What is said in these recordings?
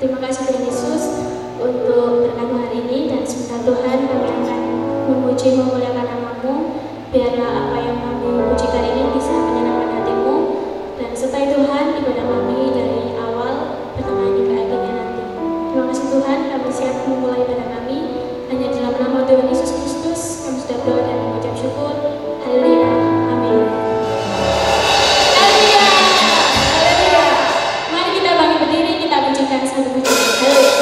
Terima kasih Tuhan Yesus untuk berkat hari ini, dan sebentar Tuhan kami akan memuji memuliakan nama-Mu. Biarlah apa yang kami puji kali ini bisa menyenangkan hati-Mu, dan sertai Tuhan ibadah kami dari awal, pertengahan hingga akhirnya nanti. Terima kasih Tuhan, kami siap memulai ibadah kami. Hanya dalam nama Tuhan Yesus Kristus kami sudah berdoa dan mengucap syukur. Haleluya, amin. Haleluya, haleluya. Mari kita bangkit berdiri, kita pujikan satu pujian. Haleluya.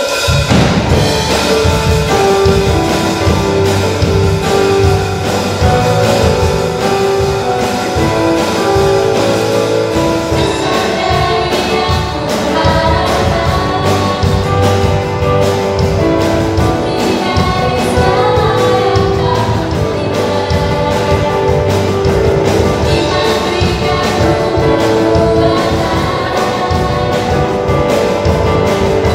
Hallelujah.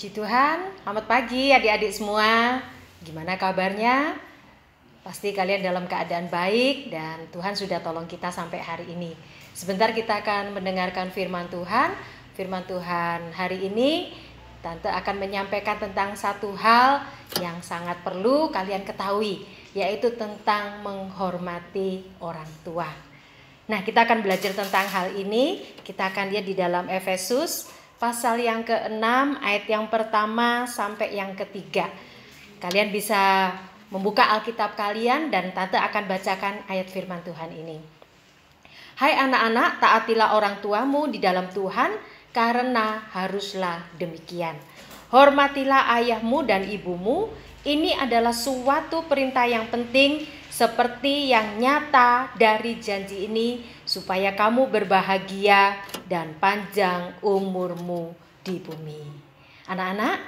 Puji Tuhan, selamat pagi adik-adik semua. Gimana kabarnya? Pasti kalian dalam keadaan baik dan Tuhan sudah tolong kita sampai hari ini. Sebentar kita akan mendengarkan firman Tuhan. Firman Tuhan hari ini Tante akan menyampaikan tentang satu hal yang sangat perlu kalian ketahui, yaitu tentang menghormati orang tua. Nah, kita akan belajar tentang hal ini. Kita akan lihat di dalam Efesus pasal yang ke-6 ayat yang pertama sampai yang ketiga. Kalian bisa membuka Alkitab kalian dan Tante akan bacakan ayat firman Tuhan ini. Hai anak-anak, taatilah orang tuamu di dalam Tuhan, karena haruslah demikian. Hormatilah ayahmu dan ibumu. Ini adalah suatu perintah yang penting seperti yang nyata dari janji ini, supaya kamu berbahagia dan panjang umurmu di bumi. Anak-anak,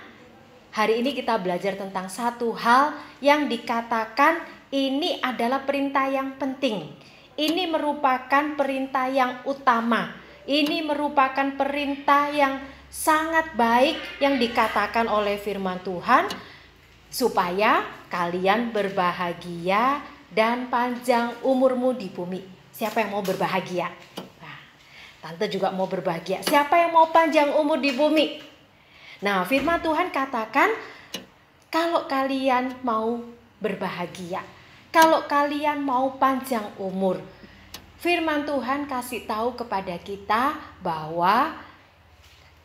hari ini kita belajar tentang satu hal yang dikatakan ini adalah perintah yang penting. Ini merupakan perintah yang utama. Ini merupakan perintah yang sangat baik yang dikatakan oleh firman Tuhan, supaya kalian berbahagia dan panjang umurmu di bumi. Siapa yang mau berbahagia? Nah, Tante juga mau berbahagia. Siapa yang mau panjang umur di bumi? Nah, firman Tuhan katakan, kalau kalian mau berbahagia, kalau kalian mau panjang umur, firman Tuhan kasih tahu kepada kita bahwa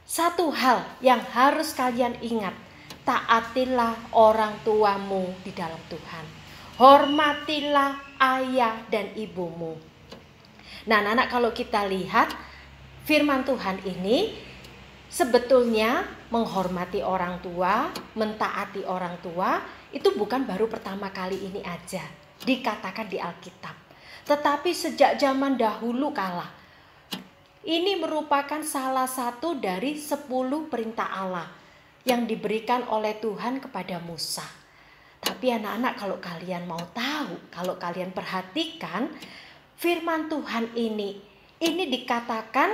satu hal yang harus kalian ingat, taatilah orang tuamu di dalam Tuhan. Hormatilah ayah dan ibumu. Nah, anak-anak, kalau kita lihat firman Tuhan ini, sebetulnya menghormati orang tua, mentaati orang tua, itu bukan baru pertama kali ini aja dikatakan di Alkitab. Tetapi sejak zaman dahulu kala, ini merupakan salah satu dari 10 perintah Allah yang diberikan oleh Tuhan kepada Musa. Tapi anak-anak, kalau kalian mau tahu, kalau kalian perhatikan firman Tuhan ini dikatakan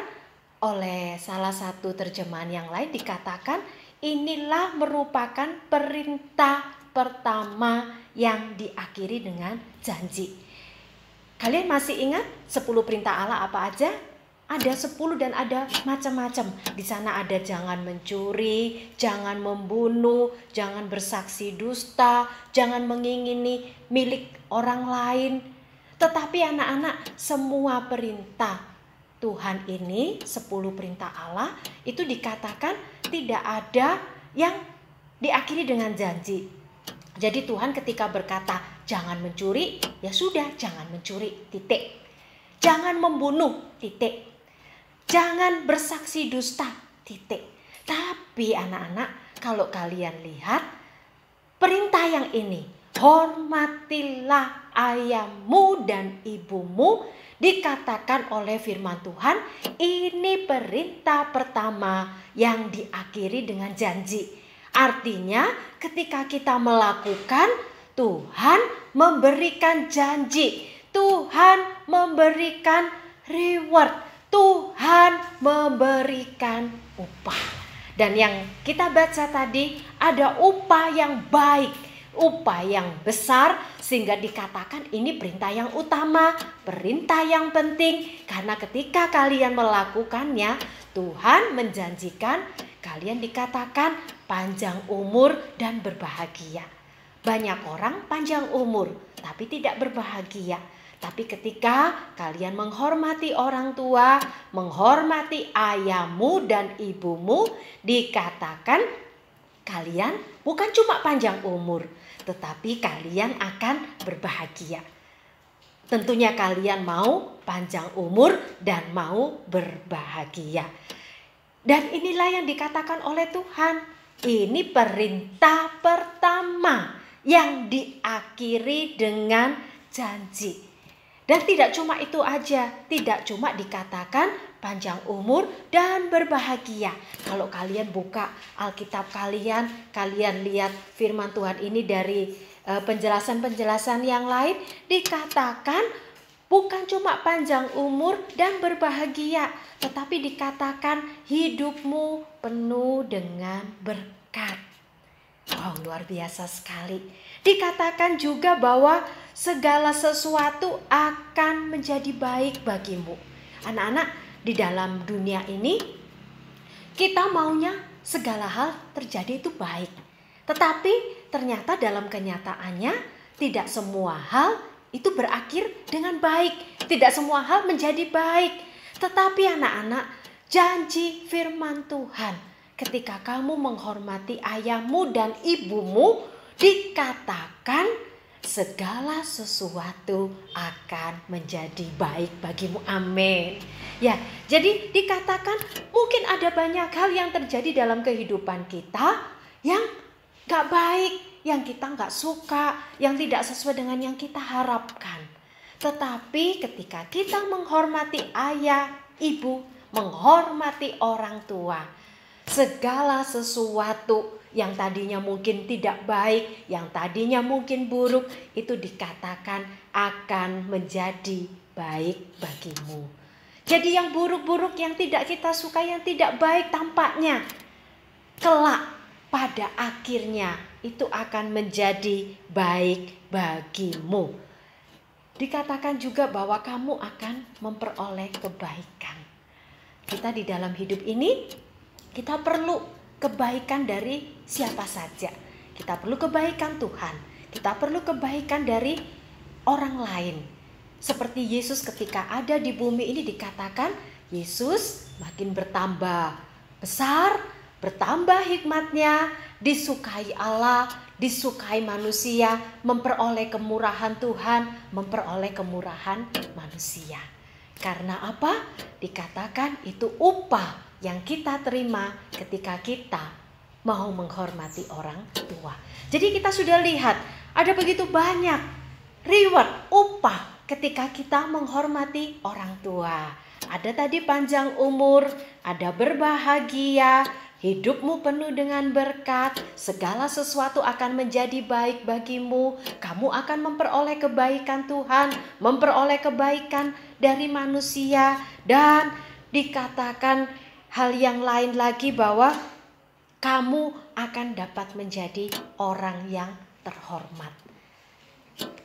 oleh salah satu terjemahan yang lain, dikatakan inilah merupakan perintah pertama yang diakhiri dengan janji. Kalian masih ingat 10 perintah Allah apa aja? Ada 10 dan ada macam-macam. Di sana ada jangan mencuri, jangan membunuh, jangan bersaksi dusta, jangan mengingini milik orang lain. Tetapi anak-anak, semua perintah Tuhan ini, 10 perintah Allah, itu dikatakan tidak ada yang diakhiri dengan janji. Jadi Tuhan ketika berkata jangan mencuri, ya sudah, jangan mencuri, titik. Jangan membunuh, titik. Jangan bersaksi dusta, titik. Tapi anak-anak, kalau kalian lihat perintah yang ini, hormatilah ayahmu dan ibumu, dikatakan oleh firman Tuhan, ini perintah pertama yang diakhiri dengan janji. Artinya ketika kita melakukan, Tuhan memberikan janji, Tuhan memberikan reward, Tuhan memberikan upah. Dan yang kita baca tadi, ada upah yang baik, upah yang besar, sehingga dikatakan ini perintah yang utama, perintah yang penting. Karena ketika kalian melakukannya, Tuhan menjanjikan kalian dikatakan panjang umur dan berbahagia. Banyak orang panjang umur tapi tidak berbahagia. Tapi ketika kalian menghormati orang tua, menghormati ayahmu dan ibumu, dikatakan kalian bukan cuma panjang umur, tetapi kalian akan berbahagia. Tentunya kalian mau panjang umur dan mau berbahagia. Dan inilah yang dikatakan oleh Tuhan. Ini perintah pertama yang diakhiri dengan janji. Dan tidak cuma itu aja, tidak cuma dikatakan panjang umur dan berbahagia. Kalau kalian buka Alkitab kalian lihat firman Tuhan ini dari penjelasan-penjelasan yang lain, dikatakan bukan cuma panjang umur dan berbahagia, tetapi dikatakan hidupmu penuh dengan berkat. berkat. Wow, luar biasa sekali. Dikatakan juga bahwa segala sesuatu akan menjadi baik bagimu. Anak-anak, di dalam dunia ini kita maunya segala hal terjadi itu baik. Tetapi ternyata dalam kenyataannya tidak semua hal itu berakhir dengan baik. Tidak semua hal menjadi baik. Tetapi anak-anak, janji firman Tuhan, ketika kamu menghormati ayahmu dan ibumu, dikatakan segala sesuatu akan menjadi baik bagimu. Amin. Ya, jadi dikatakan mungkin ada banyak hal yang terjadi dalam kehidupan kita yang gak baik, yang kita gak suka, yang tidak sesuai dengan yang kita harapkan. Tetapi ketika kita menghormati ayah, ibu, menghormati orang tua, segala sesuatu yang tadinya mungkin tidak baik, yang tadinya mungkin buruk, itu dikatakan akan menjadi baik bagimu. Jadi yang buruk-buruk, yang tidak kita suka, yang tidak baik tampaknya, kelak pada akhirnya itu akan menjadi baik bagimu. Dikatakan juga bahwa kamu akan memperoleh kebaikan. Kita di dalam hidup ini, kita perlu kebaikan dari siapa saja. Kita perlu kebaikan Tuhan. Kita perlu kebaikan dari orang lain. Seperti Yesus ketika ada di bumi ini, dikatakan Yesus makin bertambah besar, bertambah hikmatnya, disukai Allah, disukai manusia, memperoleh kemurahan Tuhan, memperoleh kemurahan manusia. Karena apa? Dikatakan itu upah yang kita terima ketika kita mau menghormati orang tua. Jadi kita sudah lihat ada begitu banyak reward, upah ketika kita menghormati orang tua. Ada tadi panjang umur, ada berbahagia, hidupmu penuh dengan berkat, segala sesuatu akan menjadi baik bagimu. Kamu akan memperoleh kebaikan Tuhan, memperoleh kebaikan dari manusia. Dan dikatakan hal yang lain lagi bahwa kamu akan dapat menjadi orang yang terhormat.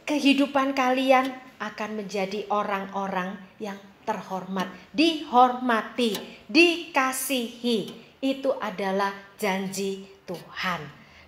Kehidupan kalian akan menjadi orang-orang yang terhormat, dihormati, dikasihi. Itu adalah janji Tuhan.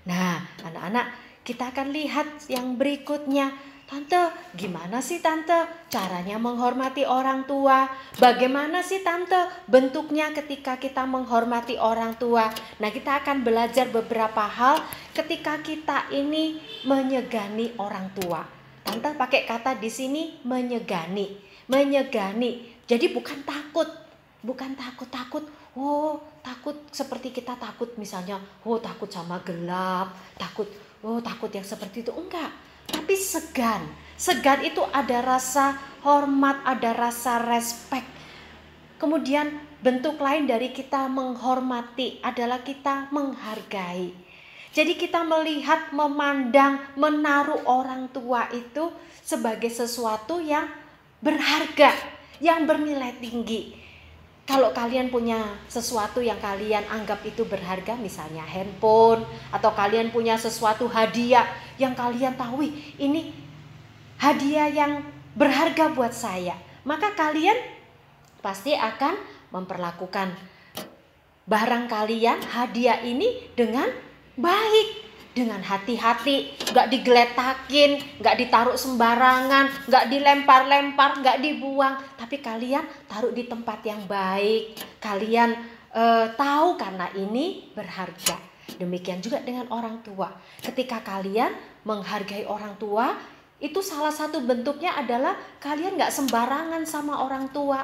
Nah, anak-anak, kita akan lihat yang berikutnya. Tante, gimana sih tante caranya menghormati orang tua? Bagaimana sih tante bentuknya ketika kita menghormati orang tua? Nah, kita akan belajar beberapa hal ketika kita ini menyegani orang tua. Tante pakai kata di sini menyegani. Menyegani. Jadi bukan takut. Bukan takut. Oh, takut seperti kita takut misalnya, oh takut sama gelap, takut yang seperti itu. Enggak, tapi segan. Segan itu ada rasa hormat, ada rasa respect. Kemudian bentuk lain dari kita menghormati adalah kita menghargai. Jadi kita melihat, memandang, menaruh orang tua itu sebagai sesuatu yang berharga, yang bernilai tinggi. Kalau kalian punya sesuatu yang kalian anggap itu berharga, misalnya handphone, atau kalian punya sesuatu hadiah yang kalian tahu, ini hadiah yang berharga buat saya, maka kalian pasti akan memperlakukan barang kalian, hadiah ini dengan baik, dengan hati-hati, gak digeletakin, gak ditaruh sembarangan, gak dilempar-lempar, gak dibuang. Tapi kalian taruh di tempat yang baik. Kalian tahu karena ini berharga. Demikian juga dengan orang tua. Ketika kalian menghargai orang tua, itu salah satu bentuknya adalah kalian gak sembarangan sama orang tua.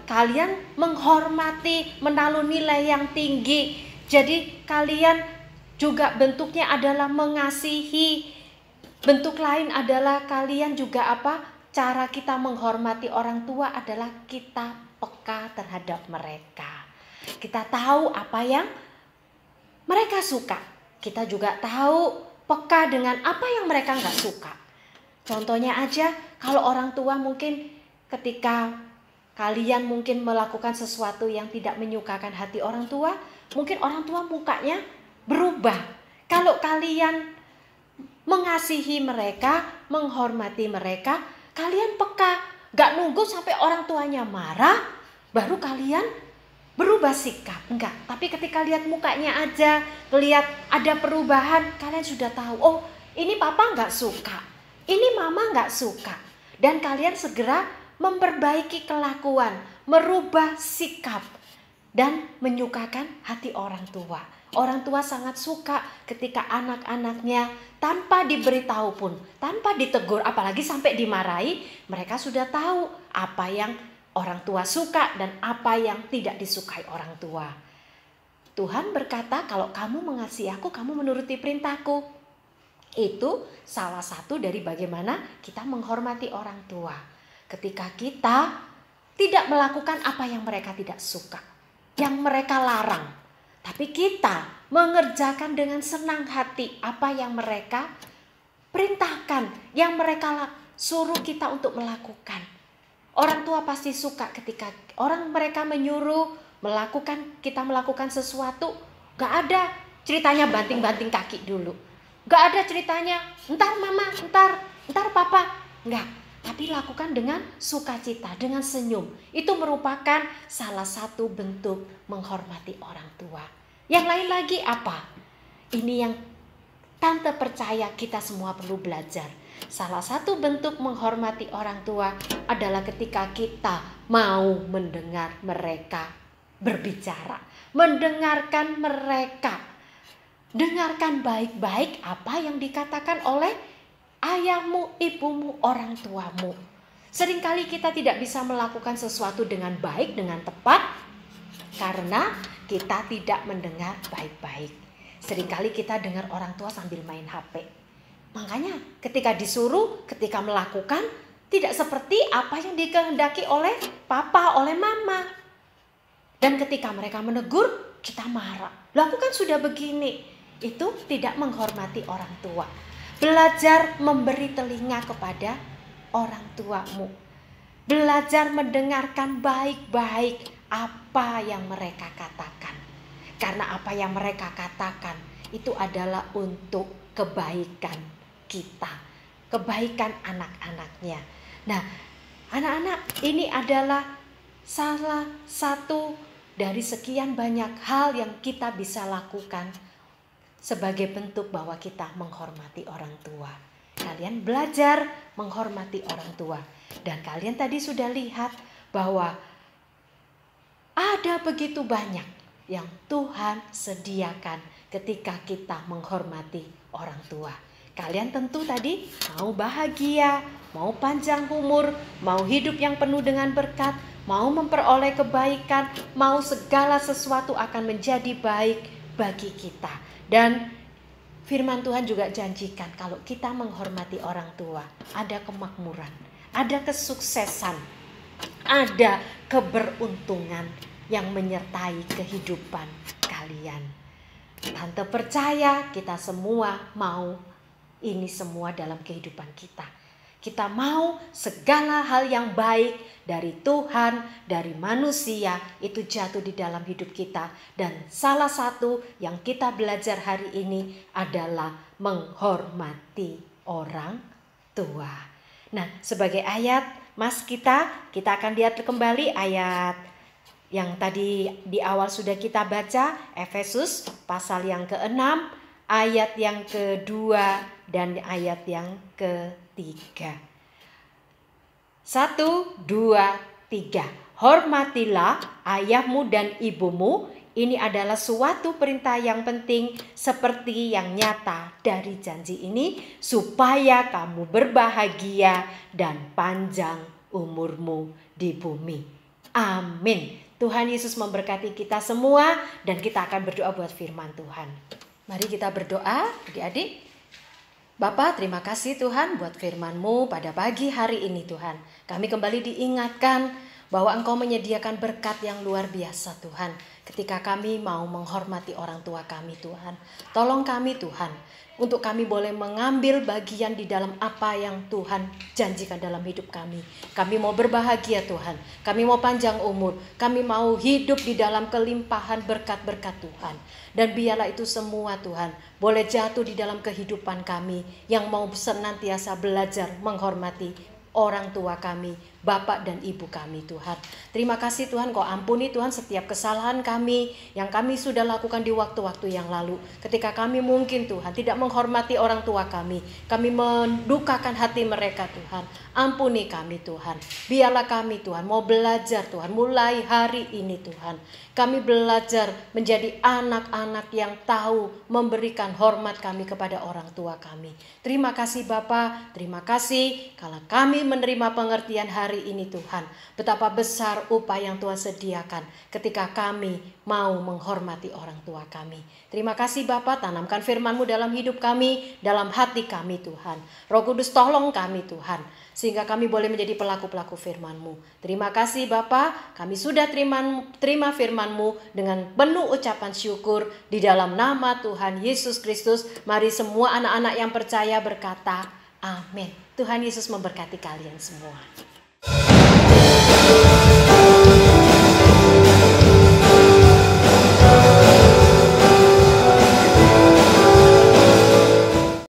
Kalian menghormati, menaruh nilai yang tinggi. Jadi kalian juga bentuknya adalah mengasihi. Bentuk lain adalah kalian juga apa? Cara kita menghormati orang tua adalah kita peka terhadap mereka. Kita tahu apa yang mereka suka. Kita juga tahu peka dengan apa yang mereka nggak suka. Contohnya aja, kalau orang tua mungkin ketika kalian mungkin melakukan sesuatu yang tidak menyukakan hati orang tua, mungkin orang tua mukanya berubah. Kalau kalian mengasihi mereka, menghormati mereka, kalian peka, gak nunggu sampai orang tuanya marah, baru kalian berubah sikap. Enggak, tapi ketika lihat mukanya aja, lihat ada perubahan, kalian sudah tahu, oh ini papa gak suka, ini mama gak suka. Dan kalian segera memperbaiki kelakuan, merubah sikap, dan menyukakan hati orang tua. Orang tua sangat suka ketika anak-anaknya tanpa diberitahu pun, tanpa ditegur, apalagi sampai dimarahi, mereka sudah tahu apa yang orang tua suka dan apa yang tidak disukai orang tua. Tuhan berkata, kalau kamu mengasihi aku, kamu menuruti perintahku. Itu salah satu dari bagaimana kita menghormati orang tua. Ketika kita tidak melakukan apa yang mereka tidak suka, yang mereka larang, tapi kita mengerjakan dengan senang hati apa yang mereka perintahkan, yang mereka suruh kita untuk melakukan. Orang tua pasti suka ketika mereka menyuruh kita melakukan sesuatu. Gak ada ceritanya banting-banting kaki dulu. Gak ada ceritanya, ntar mama, ntar papa. Enggak, tapi lakukan dengan sukacita, dengan senyum. Itu merupakan salah satu bentuk menghormati orang tua. Yang lain lagi apa? Ini yang Tante percaya kita semua perlu belajar. Salah satu bentuk menghormati orang tua adalah ketika kita mau mendengar mereka berbicara, mendengarkan mereka. Dengarkan baik-baik apa yang dikatakan oleh ayahmu, ibumu, orang tuamu. Seringkali kita tidak bisa melakukan sesuatu dengan baik, dengan tepat, karena kita tidak mendengar baik-baik. Seringkali kita dengar orang tua sambil main HP. Makanya ketika disuruh, ketika melakukan, tidak seperti apa yang dikehendaki oleh papa, oleh mama. Dan ketika mereka menegur, kita marah. Lakukan sudah begini. Itu tidak menghormati orang tua. Belajar memberi telinga kepada orang tuamu. Belajar mendengarkan baik-baik apa yang mereka katakan. Karena apa yang mereka katakan itu adalah untuk kebaikan kita, kebaikan anak-anaknya. Nah, anak-anak, ini adalah salah satu dari sekian banyak hal yang kita bisa lakukan sebagai bentuk bahwa kita menghormati orang tua. Kalian belajar menghormati orang tua. Dan kalian tadi sudah lihat bahwa ada begitu banyak yang Tuhan sediakan ketika kita menghormati orang tua. Kalian tentu tadi mau bahagia, mau panjang umur, mau hidup yang penuh dengan berkat, mau memperoleh kebaikan, mau segala sesuatu akan menjadi baik bagi kita. Dan firman Tuhan juga janjikan kalau kita menghormati orang tua, ada kemakmuran, ada kesuksesan, ada keberuntungan yang menyertai kehidupan kalian. Tante percaya kita semua mau ini semua dalam kehidupan kita. Kita mau segala hal yang baik dari Tuhan, dari manusia itu jatuh di dalam hidup kita. Dan salah satu yang kita belajar hari ini adalah menghormati orang tua. Nah, sebagai ayat mas kita akan lihat kembali ayat yang tadi di awal sudah kita baca, Efesus pasal yang ke-6, ayat yang ke-2 dan ayat yang ke-3. 1, 2, 3. Hormatilah ayahmu dan ibumu. Ini adalah suatu perintah yang penting seperti yang nyata dari janji ini, supaya kamu berbahagia dan panjang umurmu di bumi. Amin. Tuhan Yesus memberkati kita semua dan kita akan berdoa buat firman Tuhan. Mari kita berdoa, adik-adik. Bapa, terima kasih Tuhan buat firman-Mu pada pagi hari ini Tuhan. Kami kembali diingatkan bahwa Engkau menyediakan berkat yang luar biasa Tuhan. ketika kami mau menghormati orang tua kami Tuhan. Tolong kami Tuhan, untuk kami boleh mengambil bagian di dalam apa yang Tuhan janjikan dalam hidup kami. Kami mau berbahagia Tuhan, kami mau panjang umur, kami mau hidup di dalam kelimpahan berkat-berkat Tuhan. Dan biarlah itu semua Tuhan boleh jatuh di dalam kehidupan kami yang mau senantiasa belajar menghormati orang tua kami, bapak dan ibu kami Tuhan. Terima kasih Tuhan, Kau ampuni Tuhan setiap kesalahan kami yang kami sudah lakukan di waktu-waktu yang lalu. Ketika kami mungkin Tuhan tidak menghormati orang tua kami mendukakan hati mereka Tuhan. Ampuni kami Tuhan. Biarlah kami Tuhan mau belajar Tuhan, mulai hari ini Tuhan. Kami belajar menjadi anak-anak yang tahu memberikan hormat kami kepada orang tua kami. Terima kasih Bapa, terima kasih kalau kami menerima pengertian hari ini Tuhan. Betapa besar upaya yang Tuhan sediakan ketika kami mau menghormati orang tua kami. Terima kasih Bapa, tanamkan firman-Mu dalam hidup kami, dalam hati kami Tuhan. Roh Kudus tolong kami Tuhan, sehingga kami boleh menjadi pelaku-pelaku firman-Mu. Terima kasih Bapa, kami sudah terima firman-Mu dengan penuh ucapan syukur di dalam nama Tuhan Yesus Kristus. Mari semua anak-anak yang percaya berkata, amin. Tuhan Yesus memberkati kalian semua.